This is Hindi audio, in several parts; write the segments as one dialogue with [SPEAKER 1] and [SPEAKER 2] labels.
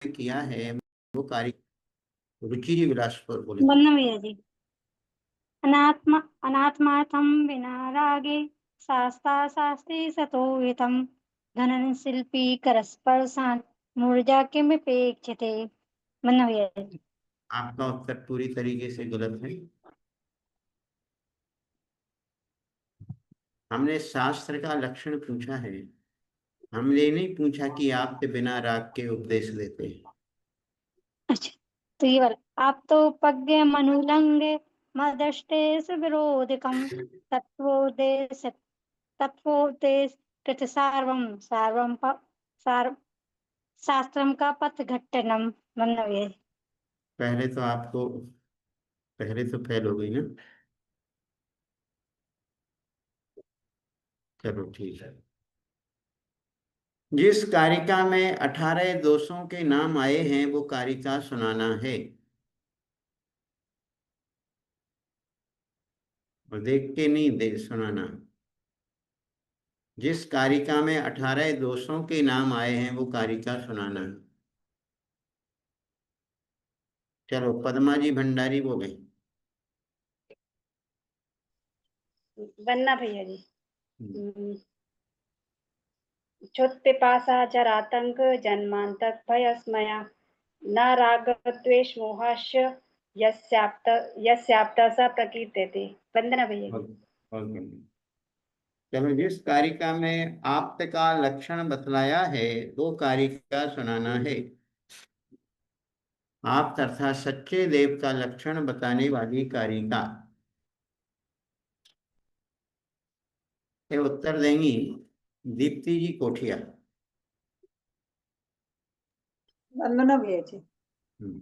[SPEAKER 1] किया है वो कार्य। रुचि जी बिलासपुर बोले।
[SPEAKER 2] वंदना भैया जी। अनात्मार्थं विना रागे शास्ता शास्त्री सतो हितं धनन शिल्पी करस्पर्शान् मूर्जा किमपेक्षते। वंदना भैया जी।
[SPEAKER 1] आपका उत्तर पूरी तरीके से गलत है। हमने शास्त्र का लक्षण पूछा है, हमने ये नहीं पूछा कि आपके बिना राग के उपदेश देते हैं।
[SPEAKER 2] अच्छा, तो ये वाला आप तो पज्ञ मनुलंगे मदष्टेस विरोधकम तत्वोदेश तत्वोदेश कृत सार्वम सार्वम सार शास्त्रम का पथ घट्टनम। वंदना भैया जी।
[SPEAKER 1] पहले तो आपको पहले तो फेल हो गई ना। चलो ठीक है। जिस कारिका में 18 दोषों के नाम आए हैं वो कारिका सुनाना है। और देख के नहीं दे सुनाना। जिस कारिका में 18 दोषों के नाम आए हैं वो कारिका सुनाना है। चलो पद्मा जी भंडारी बोले।
[SPEAKER 3] वंदना भैया जी।
[SPEAKER 1] हम्म।
[SPEAKER 3] क्षुत्पिपासा जरातंक जन्मांतक भयस्मया न राग द्वेष मोहाश्च यस्याप्त स प्रकीर्त्यते। वंदना भैया जी।
[SPEAKER 1] और बढ़िया। चलो जिस कारिका में आप्त का लक्षण बतलाया है वो कारिका सुनाना है। आप्त अर्थात सच्चे देव का लक्षण बताने वाली कारिका। ये उत्तर देंगी दीप्ति जी कोठिया।
[SPEAKER 4] वंदना भैया जी।
[SPEAKER 1] हम्म।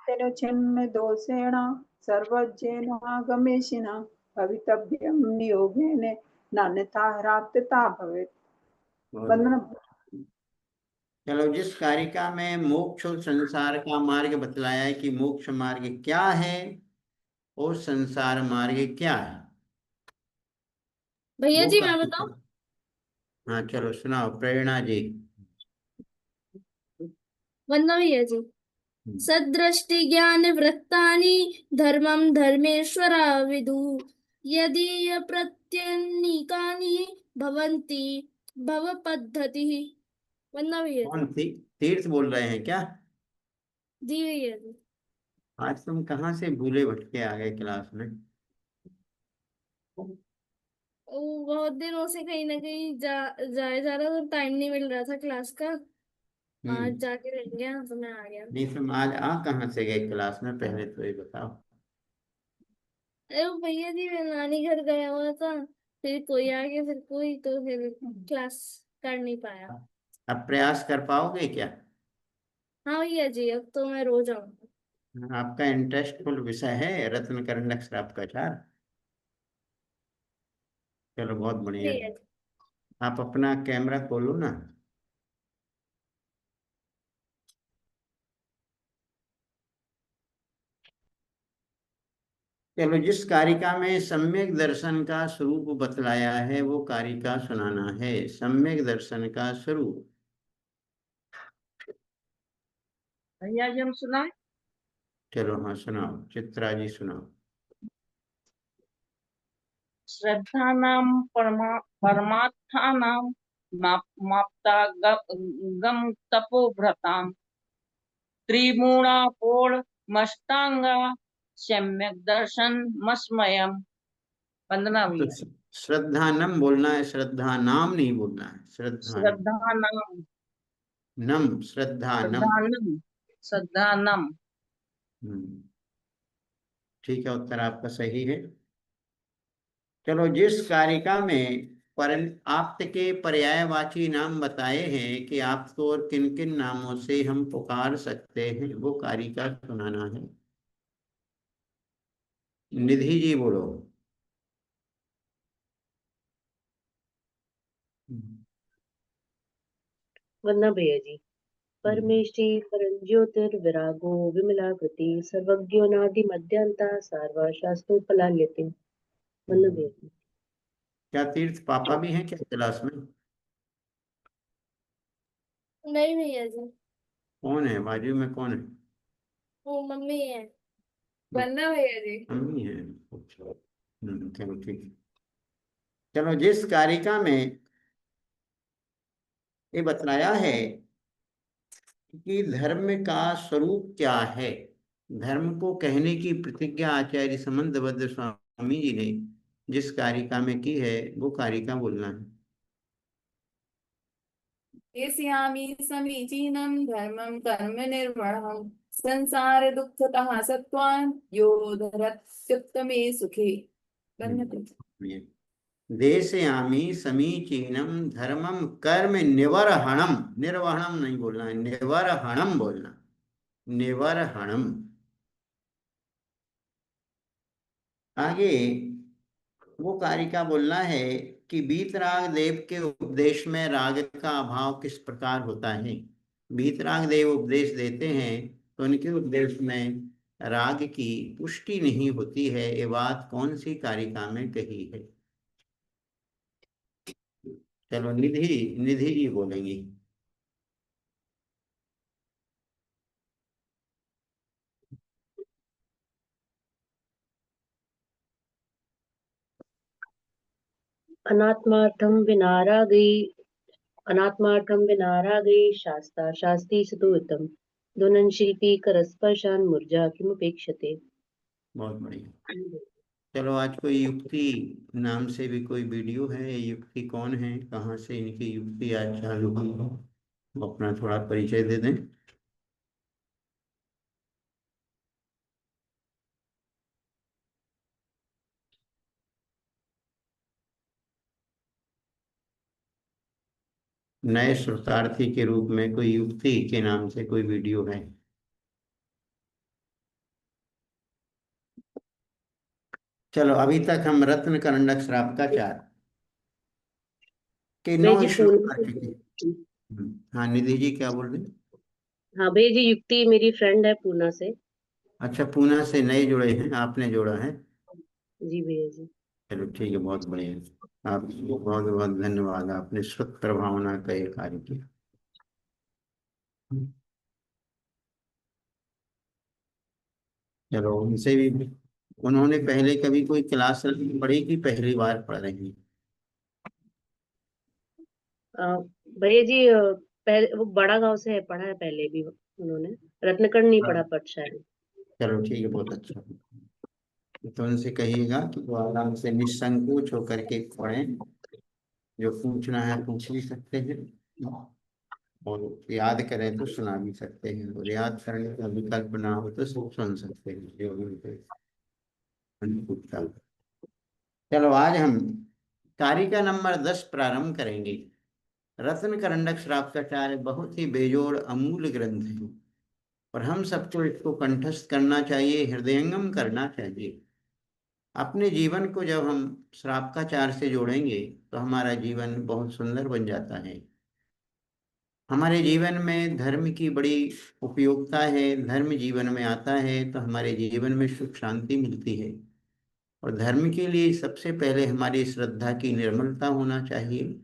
[SPEAKER 4] तेनुचिन्म दोषेण सर्वज्ञेनागमेशिना भवितव्यं नियोगेन नान्यथा ह्रात्यता भवेत्। वंदना।
[SPEAKER 1] चलो जिस कारिका में मोक्ष और संसार का मार्ग बतलाया है कि मोक्ष मार्ग क्या है और संसार मार्ग क्या है
[SPEAKER 5] भैया
[SPEAKER 1] वो
[SPEAKER 5] जी मैं बताऊं।
[SPEAKER 1] कारिका। हाँ चलो सुनाओ प्रेरणा जी।
[SPEAKER 5] वंदना भैया जी। सदृष्टि ज्ञान वृत्तानि धर्मं धर्मेश्वरा विदु यदि प्रत्यनीकानि भवन्ति भव पद्धति। वंदना भैया जी।
[SPEAKER 1] कौन तीर्थ बोल रहे हैं क्या?
[SPEAKER 5] जी भैया जी।
[SPEAKER 1] आज तुम कहाँ से भूले भटके आ गए क्लास में?
[SPEAKER 5] बहुत दिनों से कहीं ना कहीं जाया जा रहा था, तो टाइम नहीं मिल रहा था क्लास का। आज
[SPEAKER 1] हम्म।
[SPEAKER 5] जाके रह गया तो मैं आ गया।
[SPEAKER 1] नहीं तुम आज आ कहाँ से गए क्लास में, पहले तो ये बताओ।
[SPEAKER 5] अरे वो भैया जी मैं नानी घर गया हुआ था, फिर कोई आ गया, फिर कोई, तो फिर क्लास कर नहीं पाया।
[SPEAKER 1] अब प्रयास कर पाओगे क्या?
[SPEAKER 5] हाँ भैया जी, अब तो मैं रोज आऊंगा।
[SPEAKER 1] आपका इंटरेस्टफुल विषय है रत्न करंडक श्राप का चार। चलो बहुत बढ़िया।
[SPEAKER 5] भैया जी।
[SPEAKER 1] आप अपना कैमरा खोलो ना। चलो जिस कारिका में सम्यक दर्शन का स्वरूप बतलाया है वो कारिका सुनाना है। सम्यक दर्शन का स्वरूप।
[SPEAKER 6] भैया जी हम सुनाए।
[SPEAKER 1] चलो हाँ सुनाओ, चित्रा जी सुनाओ।
[SPEAKER 6] श्रद्धानां परमार्थानां माप्ता गम तपोभ्रतां त्रिमूणापोढ़ सम्यक दर्शन मस्मयम। वंदना
[SPEAKER 1] तो
[SPEAKER 6] भैया।
[SPEAKER 1] श्रद्धानम बोलना है, श्रद्धा नाम नहीं बोलना है। श्रद्धानम।
[SPEAKER 6] श्रद्धानां
[SPEAKER 1] नम श्रद्धानम।
[SPEAKER 6] श्रद्धानम श्रद्धानम।
[SPEAKER 1] हम्म। ठीक है, उत्तर आपका सही है। चलो जिस कारिका में पर आप्त के पर्यायवाची नाम बताए हैं कि आपको और किन किन नामों से हम पुकार सकते हैं वो कारिका सुनाना है। निधि जी बोलो।
[SPEAKER 7] वंदना भैया जी।
[SPEAKER 1] हम्म।
[SPEAKER 7] परमेष्टि परंज्योतिर्विरागो विमलाकृति सर्वज्ञोनादि मध्यांता सार्वा शास्त्रोपलाल्यते। वंदना भैया जी।
[SPEAKER 1] क्या तीर्थ पापा भी हैं क्या क्लास में?
[SPEAKER 5] नहीं भैया जी।
[SPEAKER 1] कौन है बाजू में, कौन है?
[SPEAKER 5] वो मम्मी है। वंदना भैया जी।
[SPEAKER 1] मम्मी है। अच्छा। चलो ठीक है। चलो, जिस कारिका में ये बतलाया है कि धर्म का स्वरूप क्या है, धर्म को कहने की प्रतिज्ञा आचार्य समंतभद्र स्वामी जी ने जिस कारिका में की है, वो कारिका बोलना है।
[SPEAKER 8] एष्यामि समीचीनं धर्मं कर्म निर्वहं संसार दुःखतः सत्त्वान् यो धरत्युत्तमे सुखे।
[SPEAKER 1] ये देशयामि समीचीनम धर्मम कर्म निवर्हणम, निर्वहणम नहीं बोलना है, निवर्हणम बोलना, निवर्हणम। आगे वो कारिका बोलना है कि बीतराग देव के उपदेश में राग का अभाव किस प्रकार होता है। बीतराग देव उपदेश देते हैं तो उनके उपदेश में राग की पुष्टि नहीं होती है। ये बात कौन सी कारिका में कही है? चलो, निधि निधि जी बोलेंगी।
[SPEAKER 7] अनात्मार्थं विनारागै अनात्मार्थं विनारागै शास्ता शास्ति सतोहितं धुनन् शिल्पी करस्पर्शान् मूर्जा किमुपेक्षते।
[SPEAKER 1] बहुत बढ़िया। चलो, आज कोई युक्ति नाम से भी कोई वीडियो है, ये युक्ति कौन है, कहाँ से इनकी युक्ति आज चालू हुई, वो अपना थोड़ा परिचय दे दें। नए श्रोतार्थी के रूप में कोई युक्ति के नाम से कोई वीडियो है? चलो, अभी तक हम रत्न करंडक श्रावकाचार के 9
[SPEAKER 7] भैया जी
[SPEAKER 1] श्लोक
[SPEAKER 7] पूना
[SPEAKER 1] कर चुके हैं। हाँ, निधि जी क्या बोल रहे हैं?
[SPEAKER 7] हाँ भैया जी, युक्ति मेरी फ्रेंड है पूना से।
[SPEAKER 1] अच्छा, पूना से नए जुड़े हैं, आपने जोड़ा है?
[SPEAKER 7] जी भैया जी।
[SPEAKER 1] चलो ठीक है, बहुत बढ़िया। आप बहुत बहुत धन्यवाद, आपने स्वतः प्रभावना का ये कार्य किया। चलो, उनसे भी, उन्होंने पहले कभी कोई क्लास पढ़ी कि पहली बार पढ़ रही हैं?
[SPEAKER 7] अ, भैया जी पहले वो बड़ा गांव से है, पढ़ा है पहले भी उन्होंने। रत्नकड़ नहीं पढ़ा पर शायद।
[SPEAKER 1] चलो ठीक है, बहुत अच्छा। तो उनसे कहिएगा कि वो आराम से निसंकोच होकर के पढ़ें, जो पूछना है पूछ भी सकते हैं, और याद करें तो सुना भी सकते हैं, और याद करने का विकल्प ना हो तो सब सुन सकते हैं जो भी उनके अनुकूलता हो। चलो, आज हम कारिका नंबर 10 प्रारंभ करेंगे। रत्न करंडक श्रावकाचार्य बहुत ही बेजोड़ अमूल्य ग्रंथ है, और हम सबको इसको कंठस्थ करना चाहिए, हृदयंगम करना चाहिए। अपने जीवन को जब हम श्रावकाचार से जोड़ेंगे तो हमारा जीवन बहुत सुंदर बन जाता है। हमारे जीवन में धर्म की बड़ी उपयोगिता है। धर्म जीवन में आता है तो हमारे जीवन में सुख शांति मिलती है। और धर्म के लिए सबसे पहले हमारी श्रद्धा की निर्मलता होना चाहिए,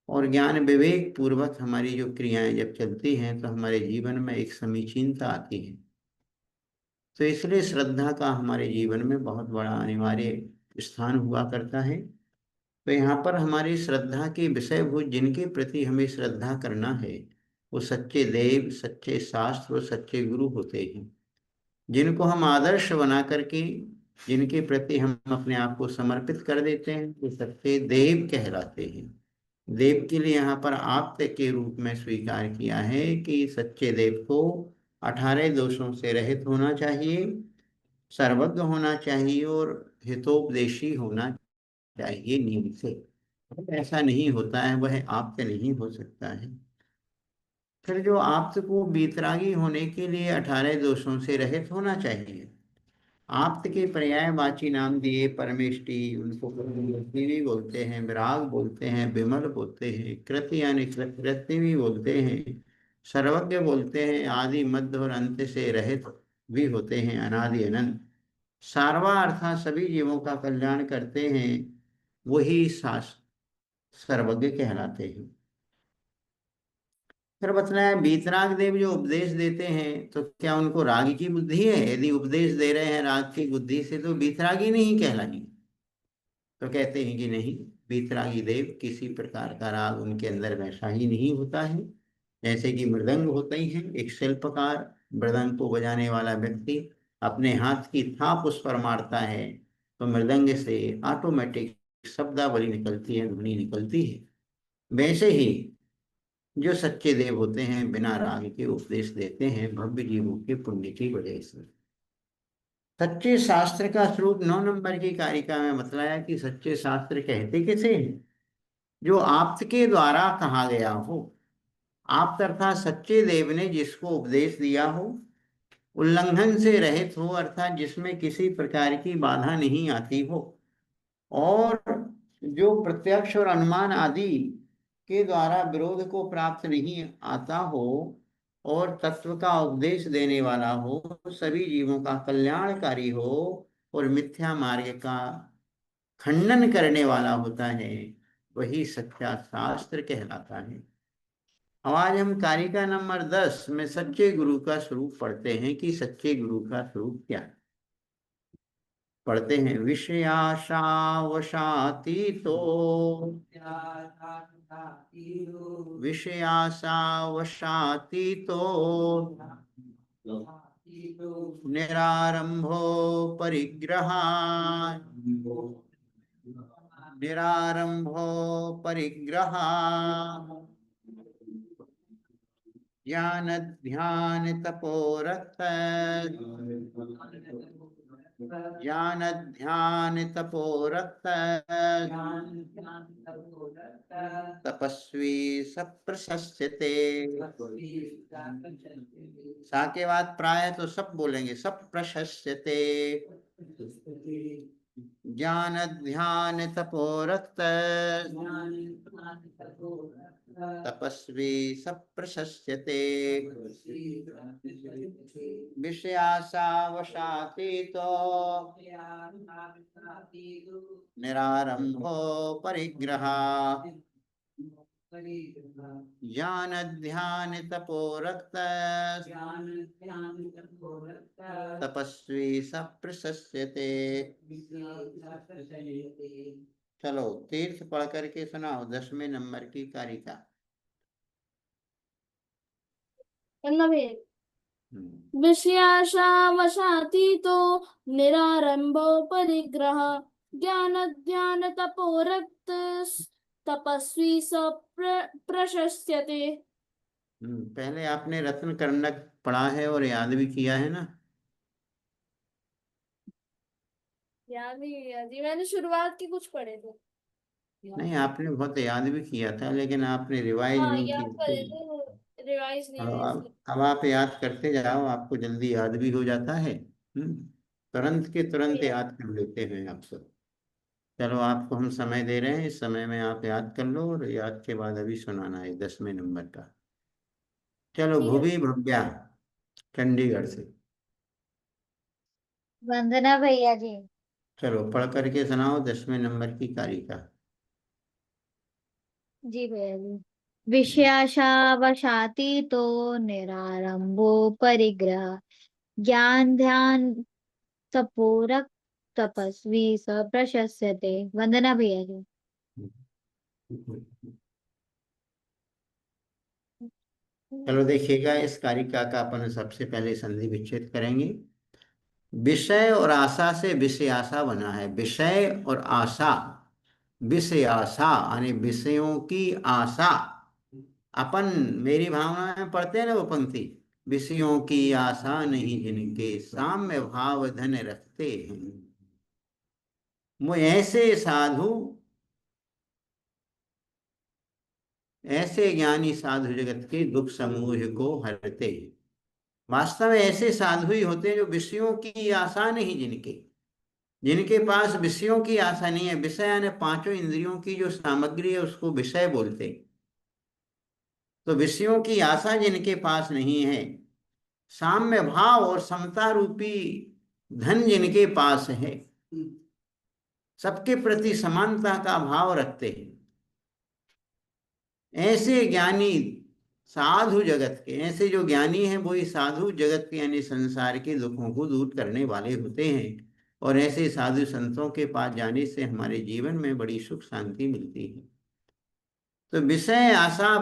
[SPEAKER 1] और ज्ञान विवेक पूर्वक हमारी जो क्रियाएं जब चलती हैं तो हमारे जीवन में एक समीचीनता आती है। तो इसलिए श्रद्धा का हमारे जीवन में बहुत बड़ा अनिवार्य स्थान हुआ करता है। तो यहाँ पर हमारी श्रद्धा के विषयभूत जिनके प्रति हमें श्रद्धा करना है, वो सच्चे देव, सच्चे शास्त्र और सच्चे गुरु होते हैं, जिनको हम आदर्श बना करके, जिनके प्रति हम अपने आप को समर्पित कर देते हैं, वो सच्चे देव कहलाते हैं। देव के लिए यहाँ पर आप्त के रूप में स्वीकार किया है कि सच्चे देव को 18 दोषों से रहित होना चाहिए, सर्वज्ञ होना चाहिए और हितोपदेशी होना चाहिए नींव से। ऐसा नहीं होता है, वह आप्त नहीं हो सकता है। फिर जो आप्त को बीतरागी होने के लिए 18 दोषों से रहित होना चाहिए। आप्त के पर्यायवाची नाम दिए परमेष्टि, उनको भी बोलते हैं, विराग बोलते हैं, विमल बोलते हैं, कृत यानी कृत्य भी बोलते हैं, सर्वज्ञ बोलते हैं, आदि मध्य और अंत से रहित भी होते हैं, अनादि अनंत। सारवा अर्थात सभी जीवों का कल्याण करते हैं, वही सर्वज्ञ कहलाते हैं। फिर बतलाया वीतराग देव जो उपदेश देते हैं तो क्या उनको राग की बुद्धि है? यदि उपदेश दे रहे हैं राग की बुद्धि से तो वीतरागी नहीं कहलाएंगे। तो कहते हैं कि नहीं, वीतरागी देव किसी प्रकार का राग उनके अंदर वैसा ही नहीं होता है। जैसे कि मृदंग होते ही है, एक शिल्पकार मृदंग को बजाने वाला व्यक्ति अपने हाथ की थाप उस पर मारता है तो मृदंग से ऑटोमेटिक शब्दावली निकलती है, ध्वनि निकलती है। वैसे ही जो सच्चे देव होते हैं बिना राग के उपदेश देते हैं भव्य जीवों के पुण्य की वजह से। सच्चे शास्त्र का स्वरूप 9 नंबर की कारिका में बतलाया कि सच्चे शास्त्र कहते किसे हैं? जो आप्त के द्वारा कहा गया हो। आप्त अर्थात सच्चे देव ने जिसको उपदेश दिया हो, उल्लंघन से रहित हो अर्थात जिसमें किसी प्रकार की बाधा नहीं आती हो, और जो प्रत्यक्ष और अनुमान आदि के द्वारा विरोध को प्राप्त नहीं आता हो, और तत्व का उपदेश देने वाला हो, सभी जीवों का कल्याणकारी हो, और मिथ्या मार्ग का खंडन करने वाला होता है, वही सच्चा शास्त्र कहलाता है। अब आज हम कारिका नंबर 10 में सच्चे गुरु का स्वरूप पढ़ते हैं कि सच्चे गुरु का स्वरूप क्या है। पढ़ते हैं। विषयाशावशातीतो विषयाशावशातीतो निरारंभो परिग्रह ज्ञान ध्यान तपोरथ तपस्वी सप्रशस्यते। सा के बाद प्राय तो सब बोलेंगे, सप्रशस्यते। ज्ञान ध्यान तपोरथ तपस्वी सप्रशस्यते। विषयासावशातीतो निरारंभो परिग्रह ज्ञान ध्यान तपोरक्त तपस्वी सप्रशस्यते। चलो तीर्थ पढ़ करके सुनाओ 10वें नंबर की कारिका।
[SPEAKER 5] विषयाशावशातीतो निरारंभो परिग्रह ज्ञान ध्यान तपोरक्त तपस्वी प्रशस्यते।
[SPEAKER 1] पहले आपने रत्न कर्णक पढ़ा है और याद भी किया है ना?
[SPEAKER 5] याद नहीं किया जी, मैंने शुरुआत के कुछ पढ़े थे।
[SPEAKER 1] नहीं, आपने बहुत याद भी किया था लेकिन आपने रिवाइज
[SPEAKER 5] हाँ
[SPEAKER 1] नहीं
[SPEAKER 5] याद करे
[SPEAKER 1] किया।
[SPEAKER 5] थे, रिवाइज नहीं हुई इसलिए।
[SPEAKER 1] अब आप याद करते जाओ, आपको जल्दी याद भी हो जाता है। तुरंत के तुरंत याद कर लेते हैं आप सब। चलो आपको हम समय दे रहे हैं, इस समय में आप याद कर लो और याद के बाद अभी सुनाना है 10वें नंबर का। चलो
[SPEAKER 5] ठीक है।
[SPEAKER 1] भूमि भव्या चंडीगढ़ से।
[SPEAKER 2] वंदना भैया जी।
[SPEAKER 1] चलो पढ़ करके सुनाओ 10वें नंबर की कारिका।
[SPEAKER 2] जी भैया जी। विषयाशावशातीतो निरारंभो परिग्रह ज्ञान ध्यान तपोरक तपस्वी स प्रशस्यते। वंदना भैया जी।
[SPEAKER 1] चलो देखिएगा, इस कारिका का अपन सबसे पहले संधि विच्छेद करेंगे। विषय और आशा से विषय आशा बना है। विषय और आशा, विषय आशा यानी विषयों की आशा। अपन मेरी भावना में पढ़ते हैं ना वो पंक्ति, विषयों की आशा नहीं जिनके साम्य भाव धन रखते हैं। वो ऐसे साधु, ऐसे ज्ञानी साधु जगत के दुख समूह को हरते हैं। वास्तव में ऐसे साधु ही होते हैं जो विषयों की आशा नहीं, जिनके पास विषयों की आशा नहीं है। विषय यानी पांचों इंद्रियों की जो सामग्री है उसको विषय बोलते हैं। तो विषयों की आशा जिनके पास नहीं है, साम्य भाव और समता रूपी धन जिनके पास है, सबके प्रति समानता का भाव रखते हैं, ऐसे ज्ञानी साधु जगत के, ऐसे जो ज्ञानी हैं वही साधु जगत के यानी संसार के दुखों को दूर करने वाले होते हैं। और ऐसे साधु संतों के पास जाने से हमारे जीवन में बड़ी सुख शांति मिलती है। तो विषय आशा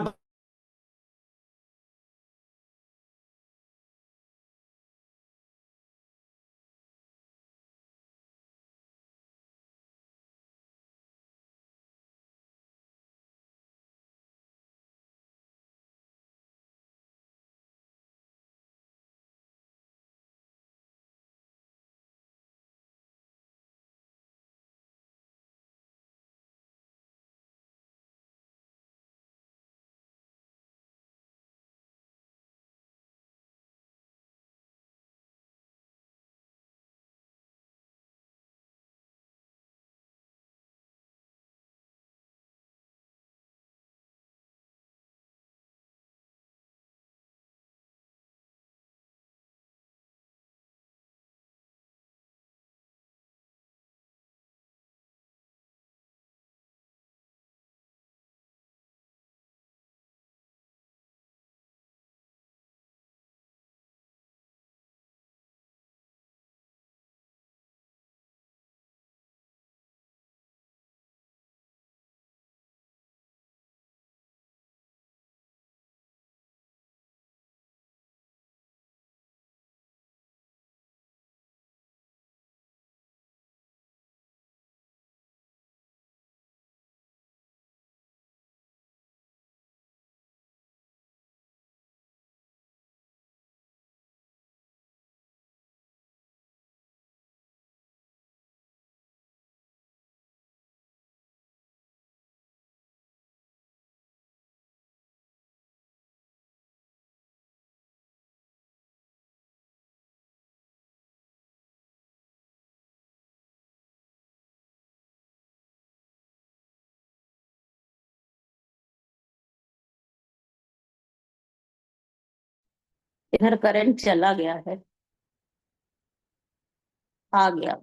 [SPEAKER 6] इधर करंट चला गया है, आ गया।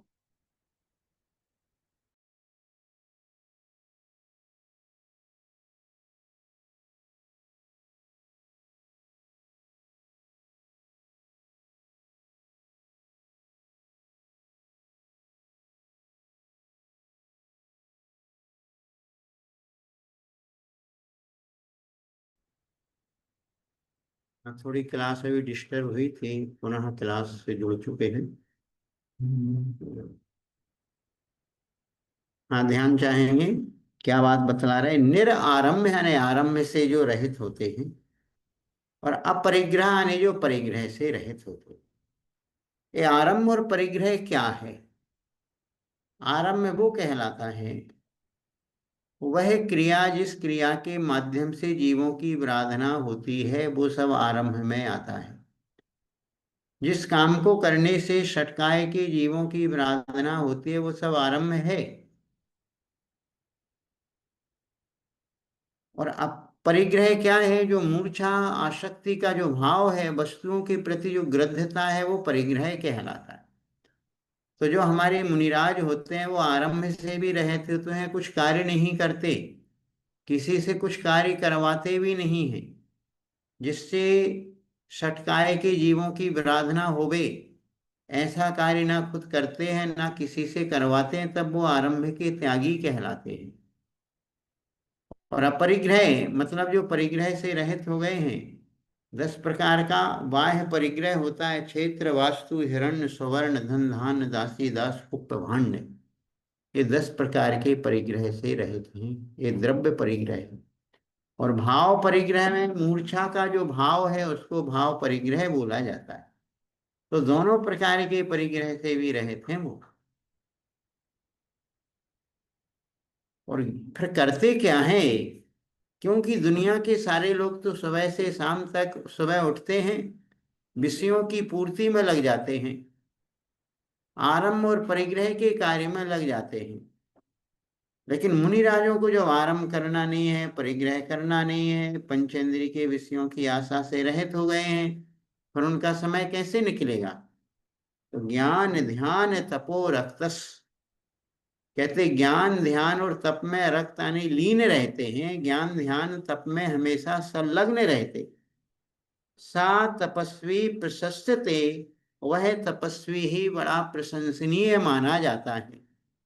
[SPEAKER 1] थोड़ी क्लास अभी डिस्टर्ब हुई थी, पुनः क्लास से जुड़ चुके हैं। हाँ, ध्यान चाहेंगे, क्या बात बतला रहे? निरारम्भ यानी आरम्भ से जो रहित होते हैं, और अपरिग्रह यानी जो परिग्रह से रहित होते हैं। ये आरम्भ और परिग्रह क्या है? आरम्भ वो कहलाता है वह क्रिया जिस क्रिया के माध्यम से जीवों की आराधना होती है, वो सब आरंभ में आता है। जिस काम को करने से षटकाय के जीवों की आराधना होती है वो सब आरंभ है। और अब परिग्रह क्या है? जो मूर्छा आसक्ति का जो भाव है, वस्तुओं के प्रति जो ग्रद्धता है, वो परिग्रह कहलाता है। तो जो हमारे मुनिराज होते हैं वो आरंभ से भी रहते तो हैं, कुछ कार्य नहीं करते, किसी से कुछ कार्य करवाते भी नहीं हैं, जिससे षटकाय के जीवों की आराधना होवे, ऐसा कार्य ना खुद करते हैं ना किसी से करवाते हैं, तब वो आरंभ के त्यागी कहलाते हैं। और अपरिग्रह मतलब जो परिग्रह से रहित हो गए हैं, 10 प्रकार का बाह्य परिग्रह होता है। क्षेत्र, वास्तु, हिरण्य, स्वर्ण, धन, धान्य, दासी, दास, कुप्त, भाण्य, ये 10 प्रकार के परिग्रह से रहित हैं। ये द्रव्य परिग्रह है। और भाव परिग्रह में मूर्छा का जो भाव है उसको भाव परिग्रह बोला जाता है। तो दोनों प्रकार के परिग्रह से भी रहित हैं वो। और फिर करते क्या है? क्योंकि दुनिया के सारे लोग तो सुबह से शाम तक, सुबह उठते हैं, विषयों की पूर्ति में लग जाते हैं, आरंभ और परिग्रह के कार्य में लग जाते हैं। लेकिन मुनि राजों को जब आरंभ करना नहीं है, परिग्रह करना नहीं है, पंचेंद्रिय के विषयों की आशा से रहित हो गए हैं, फिर उनका समय कैसे निकलेगा? तो ज्ञान ध्यान तपो रक्तस, कहते ज्ञान ध्यान और तप में रक्त यानी लीन रहते हैं, ज्ञान ध्यान तप में हमेशा संलग्न रहते। सा तपस्वी प्रशस्यते, वह तपस्वी ही बड़ा प्रशंसनीय माना जाता है।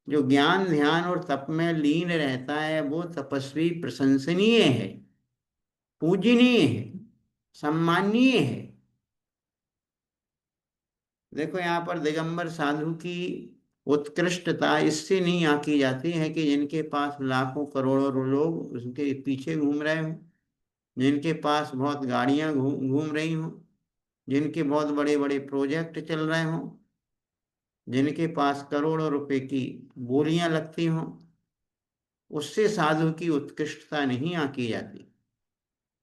[SPEAKER 1] जो ज्ञान ध्यान और तप में लीन रहता है वो तपस्वी प्रशंसनीय है, पूजनीय है, सम्माननीय है। देखो यहाँ पर दिगंबर साधु की उत्कृष्टता इससे नहीं आंकी जाती है कि जिनके पास लाखों करोड़ों लोग उसके पीछे घूम रहे हों, जिनके पास बहुत गाड़ियां घूम रही हों, जिनके बहुत बड़े बड़े प्रोजेक्ट चल रहे हों, जिनके पास करोड़ों रुपए की बोलियां लगती हों, उससे साधु की उत्कृष्टता नहीं आंकी जाती।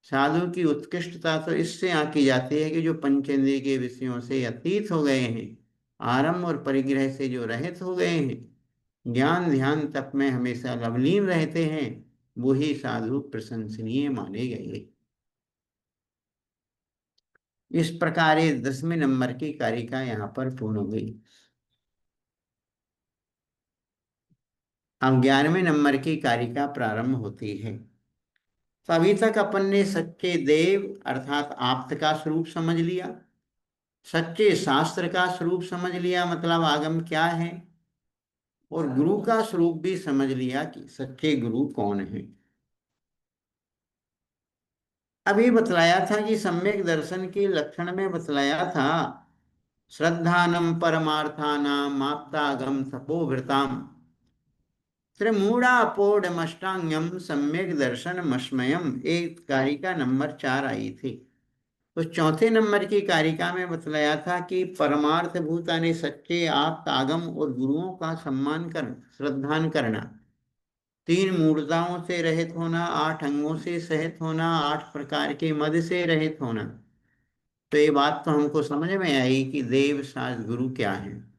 [SPEAKER 1] साधु की उत्कृष्टता तो इससे आंकी जाती है कि जो पंचेंद्रिय के विषयों से अतीत हो गए हैं, आरंभ और परिग्रह से जो रहित हो गए हैं, ज्ञान ध्यान तप में हमेशा लवलीन रहते हैं, वही साधु प्रशंसनीय माने गए। इस प्रकार 10वें नंबर की कारिका यहाँ पर पूर्ण हो गई। अब 11वें नंबर की कारिका प्रारंभ होती है। तो अभी तक अपन ने सच्चे देव अर्थात आप्त का स्वरूप समझ लिया, सच्चे शास्त्र का स्वरूप समझ लिया, मतलब आगम क्या है, और गुरु का स्वरूप भी समझ लिया कि सच्चे गुरु कौन है। अभी बतलाया था कि सम्यक दर्शन के लक्षण में बतलाया था श्रद्धानम परमार्थानाम आप्तागम तपोभृताम त्रिमूढ़ापोढ़मष्टांगम सम्यक दर्शन मस्मयम, एक कारिका नंबर 4 आई थी। तो चौथे नंबर की कारिका में बतलाया था कि परमार्थ भूता ने सच्चे आप आगम और गुरुओं का सम्मान कर श्रद्धान करना, 3 मूर्ताओं से रहित होना, 8 अंगों से सहित होना, 8 प्रकार के मद से रहित होना। तो ये बात तो हमको समझ में आई कि देव शास्त्र गुरु क्या है।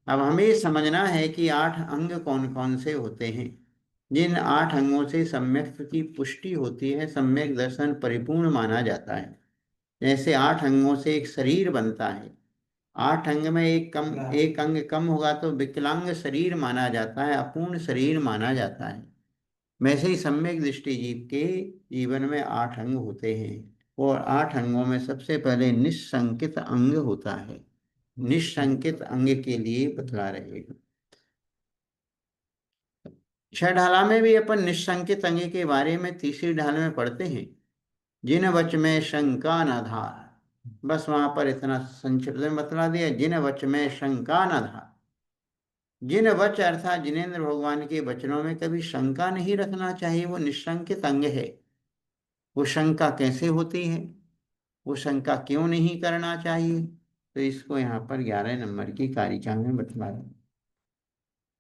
[SPEAKER 1] अब हमें समझना है कि 8 अंग कौन कौन से होते हैं। जिन 8 अंगों से सम्यक की पुष्टि होती है, सम्यक दर्शन परिपूर्ण माना जाता है। जैसे 8 अंगों से एक शरीर बनता है, 8 अंग में एक अंग कम होगा तो विकलांग शरीर माना जाता है, अपूर्ण शरीर माना जाता है। वैसे ही सम्यक दृष्टि जीव के जीवन में 8 अंग होते हैं, और 8 अंगों में सबसे पहले निशंकित अंग होता है। निशंकित अंग के लिए बतला रहे हैं। 6 ढाला में भी अपन निशंकित अंग के बारे में तीसरी ढाल में पढ़ते हैं, जिन वच में शंका न धार। बस वहां पर इतना संक्षिप्त में बतला दिया, जिन वच में शंका न धार। जिन वच अर्थात जिनेंद्र भगवान के वचनों में कभी शंका नहीं रखना चाहिए, वो निशंकित अंग है। वो शंका कैसे होती है, वो शंका क्यों नहीं करना चाहिए, तो इसको यहाँ पर 11 नंबर की कारिका में बतलाया।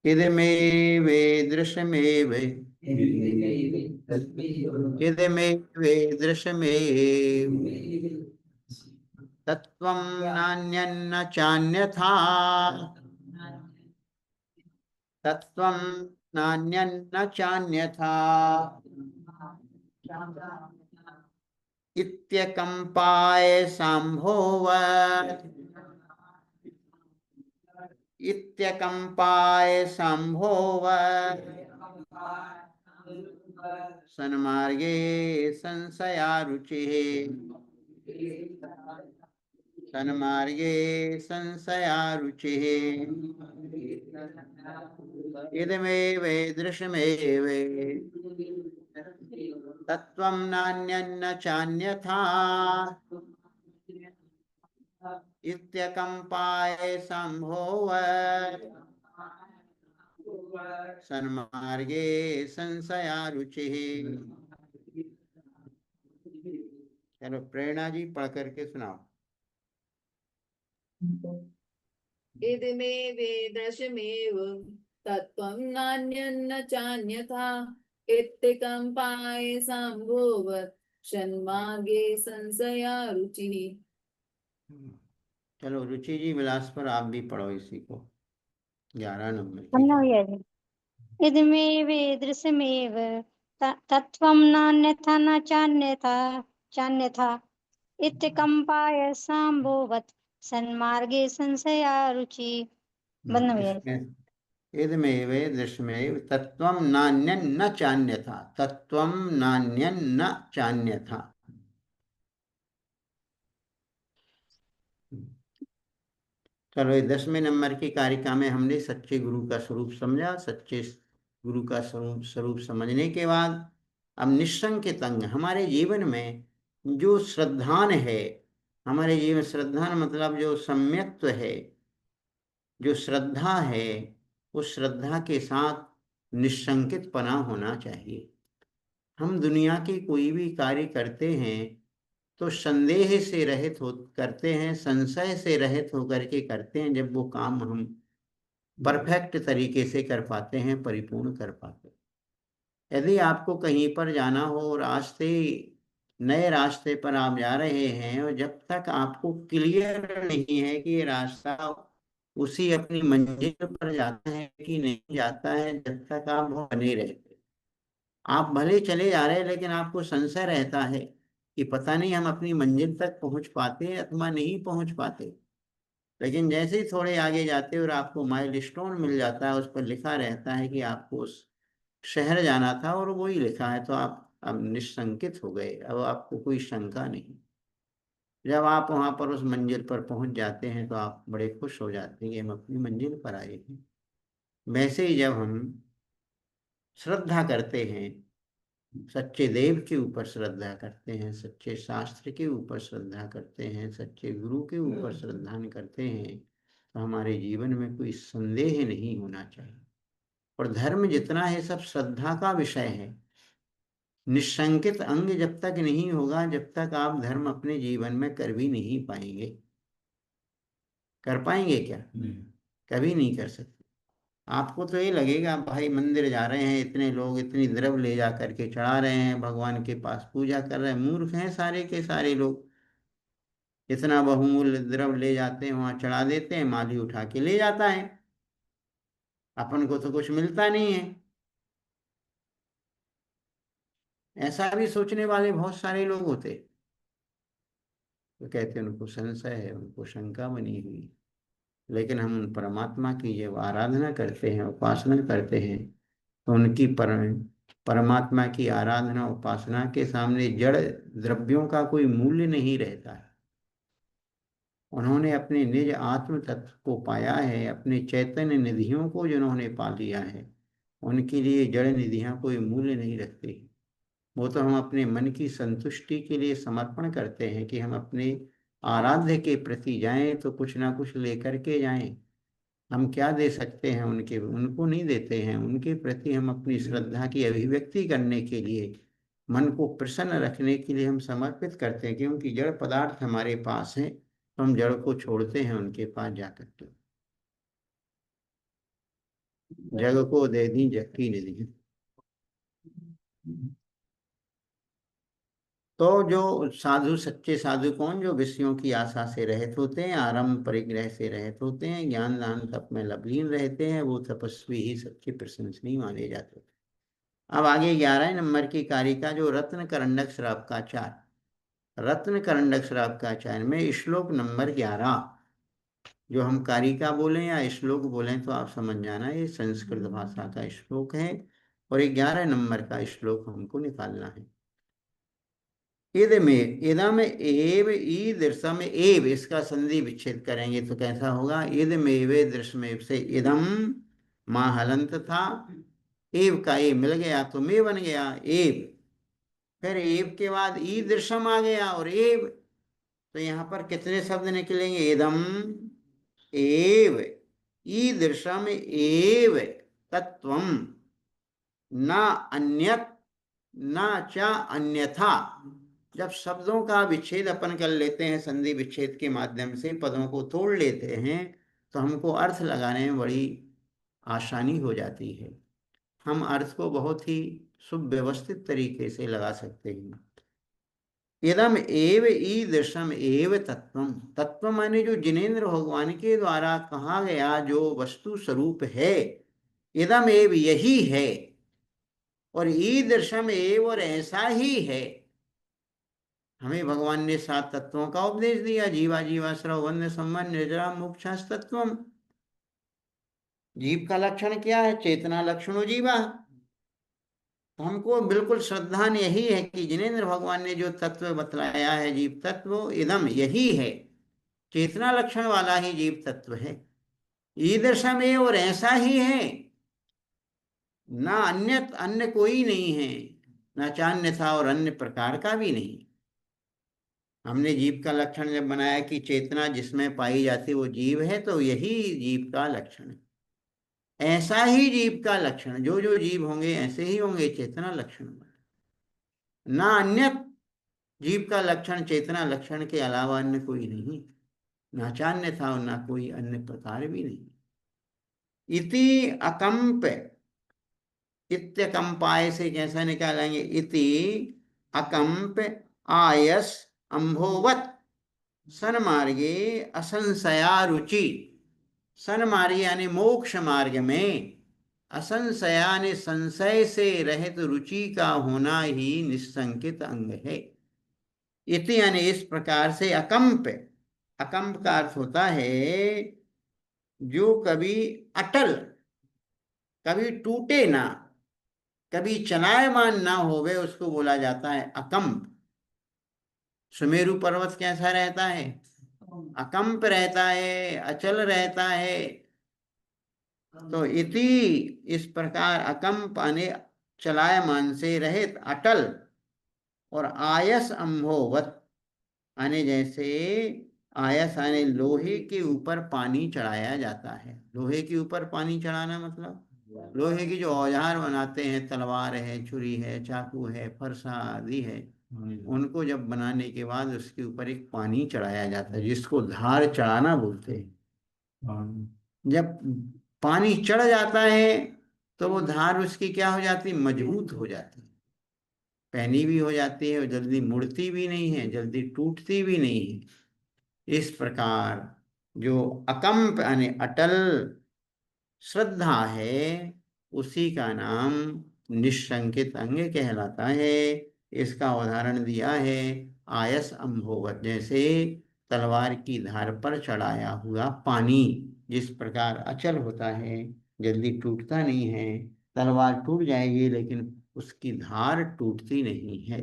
[SPEAKER 1] इदमेवे दृश्यमेव, इदमेवे दृश्यमेव तत्त्वं नान्यन्न चान्यथा, तत्त्वं नान्यन्न चान्यथा इत्यकम्पाय सम्भोव, इत्यकम्पाय सम्भोव सन्मार्गे संशयारुचिः, सन्मार्गे संशयारुचिः इदमेव दृश्यमेव तत्त्वं नान्यन्न चान्यथा इत्यकम्पाय सम्भोव सन्मार्गे संशयारुचिः। चलो प्रेरणा जी पढ़ करके सुनाओ।
[SPEAKER 8] इदमेवेदृशमेव तत्त्वं नान्यन्न चान्यथा इत्थकम्पाय सम्भोवत् षण्मार्गे संशया रुचिः।
[SPEAKER 1] चलो रुचि जी विलास पर आप भी पढ़ो इसी को, 11 नंबर की।
[SPEAKER 9] हमने भैया जी इदमेव दृश्यमेव तत्त्वं नान्यथा न चान्यथा चान्यथा इत्यकम्पाय सम्भोवत् सन्मार्गे संशया रुचि। बंद भैया जी।
[SPEAKER 1] इदमेव दृश्यमेव तत्त्वं नान्यं न चान्यथा, तत्त्वं नान्यं न चान्यथा। चलो, ये 10वें नंबर की कारिका में हमने सच्चे गुरु का स्वरूप समझा। सच्चे गुरु का स्वरूप समझने के बाद अब निस्संकित अंग हमारे जीवन में जो श्रद्धान है, हमारे जीवन श्रद्धान मतलब जो सम्यक्त्व है, जो श्रद्धा है, उस श्रद्धा के साथ निस्संकित पना होना चाहिए। हम दुनिया के कोई भी कार्य करते हैं तो संदेह से रहित हो करते हैं, संशय से रहित होकर के करते हैं, जब वो काम हम परफेक्ट तरीके से कर पाते हैं, परिपूर्ण कर पाते हैं। यदि आपको कहीं पर जाना हो, रास्ते नए रास्ते पर आप जा रहे हैं और जब तक आपको क्लियर नहीं है कि ये रास्ता उसी अपनी मंजिल पर जाता है कि नहीं जाता है, जब तक आप वो बने रहते, आप भले चले जा रहे हैं लेकिन आपको संशय रहता है कि पता नहीं हम अपनी मंजिल तक पहुंच पाते हैं अथवा नहीं पहुंच पाते। लेकिन जैसे ही थोड़े आगे जाते और आपको माइलस्टोन मिल जाता है, उस पर लिखा रहता है कि आपको उस शहर जाना था और वही लिखा है, तो आप अब निश्शंकित हो गए, अब आपको कोई शंका नहीं। जब आप वहां पर उस मंजिल पर पहुंच जाते हैं तो आप बड़े खुश हो जाते हैं कि हम अपनी मंजिल पर आए हैं। वैसे ही जब हम श्रद्धा करते हैं, सच्चे देव के ऊपर श्रद्धा करते हैं, सच्चे शास्त्र के ऊपर श्रद्धा करते हैं, सच्चे गुरु के ऊपर श्रद्धा करते हैं, तो हमारे जीवन में कोई संदेह नहीं होना चाहिए। और धर्म जितना है सब श्रद्धा का विषय है। निशंकित अंग जब तक नहीं होगा, जब तक आप धर्म अपने जीवन में कर भी नहीं पाएंगे। कर पाएंगे क्या? कभी नहीं कर सकते। आपको तो ये लगेगा भाई मंदिर जा रहे हैं, इतने लोग इतनी द्रव्य ले जा करके चढ़ा रहे हैं, भगवान के पास पूजा कर रहे हैं। मूर्ख हैं सारे के सारे लोग। इतना बहुमूल्य द्रव्य ले जाते हैं, वहां चढ़ा देते हैं, माली उठा के ले जाता है, अपन को तो कुछ मिलता नहीं है। ऐसा भी सोचने वाले बहुत सारे लोग होते, तो कहते हैं उनको संशय है, उनको शंका बनी हुई। लेकिन हम परमात्मा की जब आराधना करते हैं, उपासना करते हैं, तो उनकी परमात्मा की आराधना उपासना के सामने जड़ द्रव्यों का कोई मूल्य नहीं रहता है। उन्होंने अपने निज आत्म तत्व को पाया है, अपने चैतन्य निधियों को जिन्होंने पा लिया है, उनके लिए जड़ निधियां कोई मूल्य नहीं रखती। वो तो हम अपने मन की संतुष्टि के लिए समर्पण करते हैं कि हम अपने आराध्य के प्रति जाएं तो कुछ ना कुछ लेकर के जाएं। हम क्या दे सकते हैं उनको नहीं देते हैं। उनके प्रति हम अपनी श्रद्धा की अभिव्यक्ति करने के लिए, मन को प्रसन्न रखने के लिए हम समर्पित करते हैं, क्योंकि जड़ पदार्थ हमारे पास है, तो हम जड़ को छोड़ते हैं उनके पास जाकर के। जग को दे दी जग की निधि। तो जो साधु, सच्चे साधु कौन? जो विषयों की आशा से रहित होते हैं, आरंभ परिग्रह से रहित होते हैं, ज्ञान दान तप में लवलीन रहते हैं, वो तपस्वी ही सच्चे प्रशंसनीय माने जाते हैं। अब आगे 11 नंबर की कारिका, जो रत्न करंडक श्रावकाचार। रत्न करंडक श्रावकाचार में श्लोक नंबर 11, जो हम कारिका बोलें या श्लोक बोलें तो आप समझ जाना, ये संस्कृत भाषा का श्लोक है और 11 नंबर का श्लोक हमको निकालना है। इदम एव ईदृशम एव, इसका संधि विच्छेद करेंगे तो कैसा होगा? इदमेव दृश्यमेव से इदम मां हलंत था, एव का ए मिल गया तो में बन गया एव। फिर एव के बाद ईदृशम आ गया और एव, तो यहाँ पर कितने शब्द निकलेंगे? इदम एव ईदृशम एव तत्वम न अन्यत न च अन्यथा। जब शब्दों का विच्छेद अपन कर लेते हैं, संधि विच्छेद के माध्यम से पदों को तोड़ लेते हैं, तो हमको अर्थ लगाने में बड़ी आसानी हो जाती है। हम अर्थ को बहुत ही सुव्यवस्थित तरीके से लगा सकते हैं। इदम एव ईदृशम एव तत्वम, तत्व माने जो जिनेंद्र भगवान के द्वारा कहा गया जो वस्तु स्वरूप है, इदम एव यही है, और ईदृशम एव और ऐसा ही है। हमें भगवान ने 7 तत्वों का उपदेश दिया, जीवा जीवाश्रव वन्य संबंध निर्जरा मोक्षास्तत्वम। जीव का लक्षण क्या है? चेतना लक्षणो जीवा। तो हमको बिल्कुल श्रद्धान यही है कि जिनेन्द्र भगवान ने जो तत्व बतलाया है जीव तत्व इदम यही है, चेतना लक्षण वाला ही जीव तत्व है। ईदृशम है, और ऐसा ही है, ना अन्य अन्य कोई नहीं है, ना चान्य था और अन्य प्रकार का भी नहीं। हमने जीव का लक्षण जब बनाया कि चेतना जिसमें पाई जाती वो जीव है, तो यही जीव का लक्षण है। ऐसा ही जीव का लक्षण, जो जो जीव होंगे ऐसे ही होंगे चेतना लक्षण, ना अन्य जीव का लक्षण चेतना लक्षण के अलावा अन्य कोई नहीं, ना चान्य था और ना कोई अन्य प्रकार भी नहीं। इति अकंप, इत्यकंपाय से कैसा निकालेंगे? इति अकंप आयस अंभोवत सन मार्गे असंशया रुचि। सन मार्ग यानी मोक्ष मार्ग में, असंशया यानी संशय से रहित रुचि का होना ही निस्संकित अंग है। इति यानी इस प्रकार से अकंप, अकंप का अर्थ होता है जो कभी अटल, कभी टूटे ना, कभी चलायमान ना होवे, उसको बोला जाता है अकंप। सुमेरु पर्वत कैसा रहता है? अकंप रहता है, अचल रहता है। तो इति इस प्रकार अकंप यानी चलायमान से रहित, अटल, और आयस अंभोवत यानी जैसे आयस यानी लोहे के ऊपर पानी चढ़ाया जाता है। लोहे के ऊपर पानी चढ़ाना मतलब लोहे की जो औजार बनाते हैं, तलवार है, छुरी है, चाकू है, फरसा आदि है, उनको जब बनाने के बाद उसके ऊपर एक पानी चढ़ाया जाता है जिसको धार चढ़ाना बोलते हैं। जब पानी चढ़ जाता है तो वो धार उसकी क्या हो जाती है? मजबूत हो जाती है, पैनी भी हो जाती है, और जल्दी मुड़ती भी नहीं है, जल्दी टूटती भी नहीं है। इस प्रकार जो अकंप यानी अटल श्रद्धा है, उसी का नाम निशंकित अंग कहलाता है। इसका उदाहरण दिया है आयस अंभोवत, जैसे तलवार की धार पर चढ़ाया हुआ पानी जिस प्रकार अचल होता है, जल्दी टूटता नहीं है। तलवार टूट जाएगी लेकिन उसकी धार टूटती नहीं है।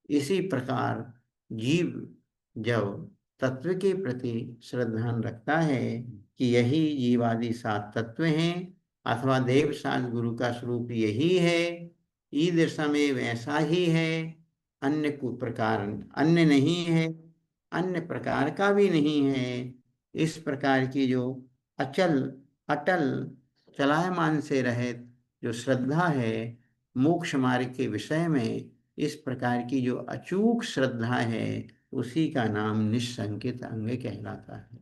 [SPEAKER 1] इसी प्रकार जीव जब तत्व के प्रति श्रद्धान रखता है कि यही जीवादि सात तत्व हैं, अथवा देव सात गुरु का स्वरूप यही है, ईदृशम में वैसा ही है, अन्य को प्रकार अन्य नहीं है, अन्य प्रकार का भी नहीं है। इस प्रकार की जो अचल अटल चलायमान से रहित जो श्रद्धा है मोक्ष मार्ग के विषय में, इस प्रकार की जो अचूक श्रद्धा है, उसी का नाम निशंकित अंग कहलाता है।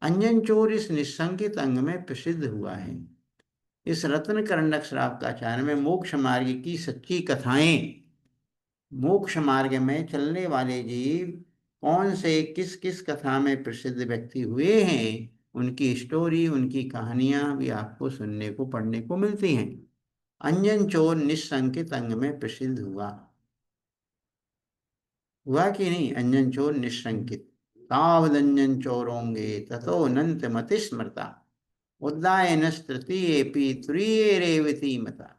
[SPEAKER 1] अंजन चोर इस निशंकित अंग में प्रसिद्ध हुआ है। इस रत्न करंडक श्रावकाचार्य में मोक्ष मार्ग की सच्ची कथाएं, मोक्ष मार्ग में चलने वाले जीव कौन से किस किस कथा में प्रसिद्ध व्यक्ति हुए हैं, उनकी स्टोरी, उनकी कहानियां भी आपको सुनने को पढ़ने को मिलती हैं। अंजन चोर निशंकित अंग में प्रसिद्ध हुआ कि नहीं? अंजन चोर निशंकित, तावदंजन चोरोंगे ततो नंत मति स्मृता, उद्दायनस तृतीयेपि तुरीये रेवती मता।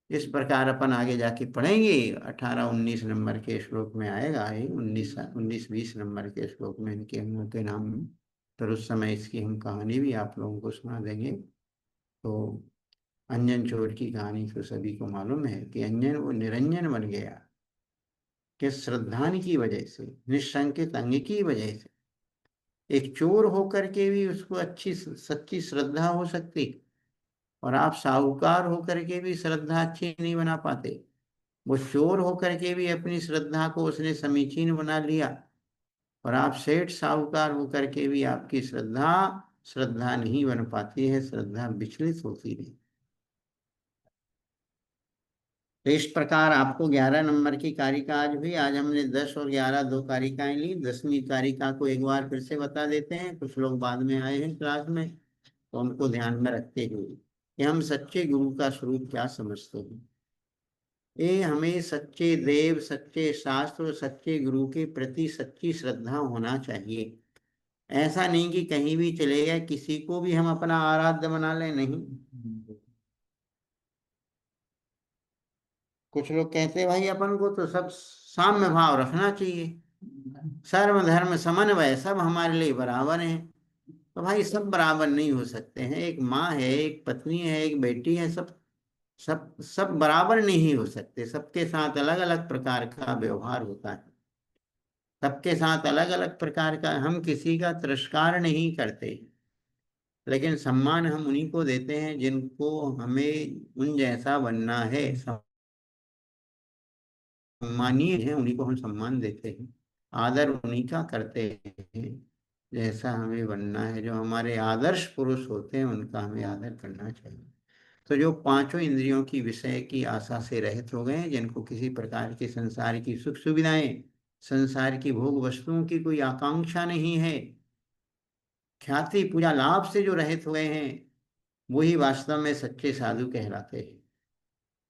[SPEAKER 1] इस प्रकार अपन आगे जाके पढ़ेंगे। 18-19 नंबर के श्लोक में आएगा, 19-20 नंबर के श्लोक में इनके अंगों के नाम में। तो उस समय इसकी हम कहानी भी आप लोगों को सुना देंगे। तो अंजन चोर की कहानी तो सभी को मालूम है कि अंजन वो निरंजन बन गया कि श्रद्धान की वजह से, निशंकित अंग की वजह से। एक चोर होकर के भी उसको अच्छी सच्ची श्रद्धा हो सकती, और आप साहूकार होकर के भी श्रद्धा अच्छी नहीं बना पाते। वो चोर होकर के भी अपनी श्रद्धा को उसने समीचीन बना लिया, और आप सेठ साहूकार होकर के भी आपकी श्रद्धा नहीं बन पाती है, श्रद्धा विचलित होती है। तो इस प्रकार आपको 11 नंबर की कारिका आज हमने 10 और 11 दो कारिकाएं ली। 10वीं कारिका को एक बार फिर से बता देते हैं, कुछ लोग बाद में आए हैं क्लास में, तो उनको ध्यान में रखते हुए कि हम सच्चे गुरु का स्वरूप क्या समझते हैं। ये हमें सच्चे देव, सच्चे शास्त्र, सच्चे गुरु के प्रति सच्ची श्रद्धा होना चाहिए। ऐसा नहीं कि कहीं भी चले गए किसी को भी हम अपना आराध्य बना लें, नहीं। कुछ लोग कहते हैं भाई अपन को तो सब साम्य भाव रखना चाहिए, सर्व धर्म समन्वय, सब हमारे लिए बराबर हैं। तो भाई सब बराबर नहीं हो सकते हैं। एक माँ है, एक पत्नी है, एक बेटी है, सब सब सब बराबर नहीं हो सकते। सबके साथ अलग अलग प्रकार का व्यवहार होता है, सबके साथ अलग अलग प्रकार का। हम किसी का तिरस्कार नहीं करते, लेकिन सम्मान हम उन्हीं को देते हैं जिनको हमें उन जैसा बनना है, सम्मानीय है, उन्हीं को हम सम्मान देते हैं, आदर उन्हीं का करते हैं जैसा हमें बनना है। जो हमारे आदर्श पुरुष होते हैं उनका हमें आदर करना चाहिए। तो जो पांचों इंद्रियों की विषय की आशा से रहित हो गए हैं, जिनको किसी प्रकार की संसार की सुख सुविधाएं, संसार की भोग वस्तुओं की कोई आकांक्षा नहीं है, ख्याति पूजा लाभ से जो रहित हुए हैं, वही वास्तव में सच्चे साधु कहलाते हैं।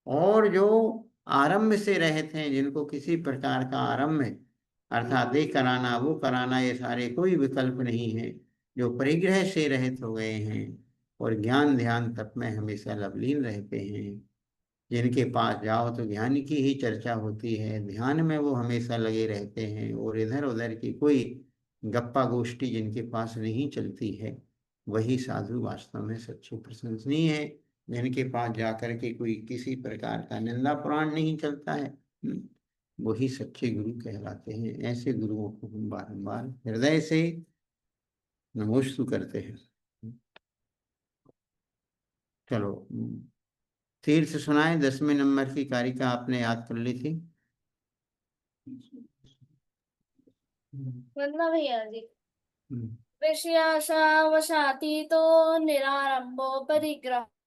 [SPEAKER 1] और जो आरंभ से रहित हैं, जिनको किसी प्रकार का आरंभ है, अर्थात ये कराना वो कराना, ये सारे कोई विकल्प नहीं है, जो परिग्रह से रहित हो गए हैं और ज्ञान ध्यान तप में हमेशा लवलीन रहते हैं, जिनके पास जाओ तो ज्ञान की ही चर्चा होती है, ध्यान में वो हमेशा लगे रहते हैं और इधर उधर की कोई गप्पा गोष्ठी जिनके पास नहीं चलती है, वही साधु वास्तव में सच्चे प्रशंसनीय है। जिनके पास जाकर के कोई किसी प्रकार का निंदा पुराण नहीं चलता है, वही सच्चे गुरु कहलाते हैं। ऐसे गुरुओं को हम बारंबार हृदय से नमोस्तु करते हैं। चलो तीर्थ सुनाए, 10वें नंबर की कारिका आपने याद कर ली थी।
[SPEAKER 5] वंदना भैया जी।
[SPEAKER 1] हम्म।
[SPEAKER 5] विषयाशावशातीतो निरारंभो परिग्रह